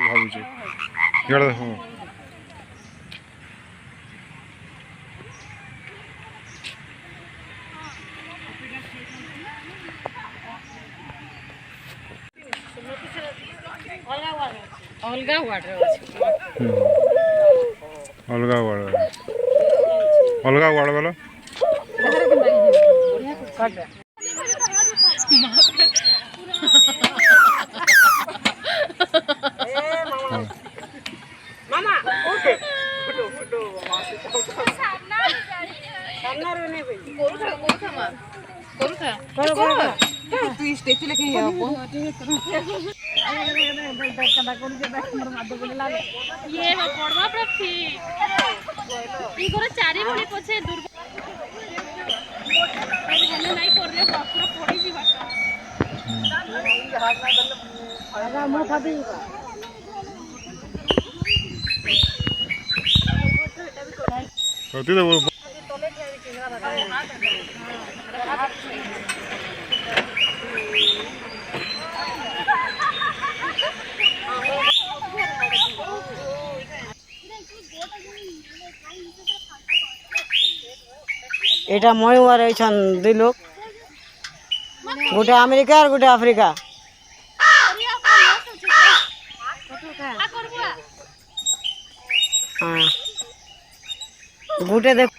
ভাবুছি ইଆড়ে দেখো अलगा वाटर আছে अलगा वाड़ अलगा वाड़ वाला मामा ओके फटो फटो सामना सामना रहने भाई कोरुथा मार कोरुथा करो तू स्टेचू लेके ये पड़वा प्राप्ति ई गोरे चारि भली पछे दुर्गा नहीं कर रे पूरा पड़ी जी बाटा आगा मो खादी होती तो वो এটা ময়ূর আইছন দুই লোক গোটে আমেরিকা আর গোটে আফ্রিকা হ্যাঁ গোটে দেখ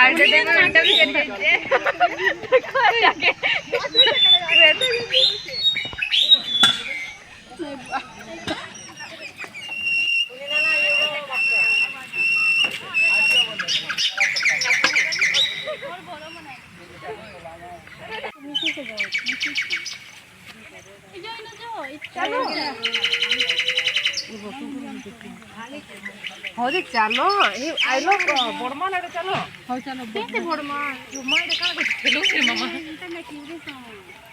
আইডা দেখো আইডা भी कर दीजिए हो जे चलो ए आइलो बड़मान एडे चलो हो चलो देखते बड़मान मां एडे का खेलो रे मामा इंटरनेट यूज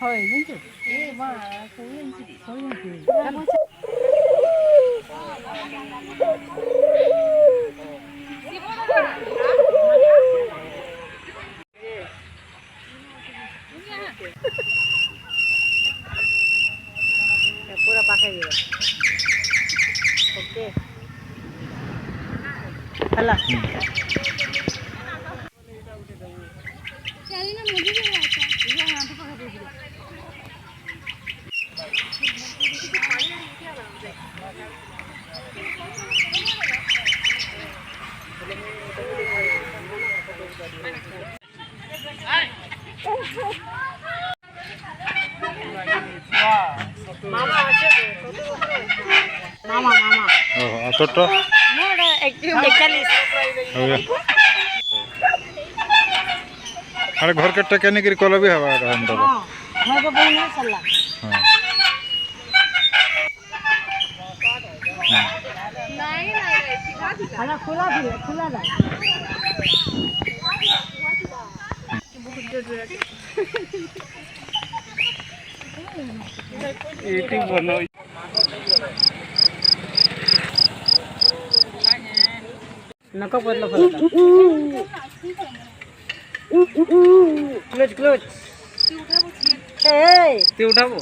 होय जिंतु ए मां सोई चलो पूरा पाके दियो ओके हला चली ना मुझे भी आता ये यहां पे पाके दे दो मामा আছে मामा मामा ओ अतोटो मोड़ा 41 अरे घर के टेकनी की कल भी हवा रहन दो हां घर के बोल नहीं चलला हां नहीं सीधा सीधा खुला ना बहुत जोर एटी बनो नको बदलो क्लोज क्लोज ते उठाबो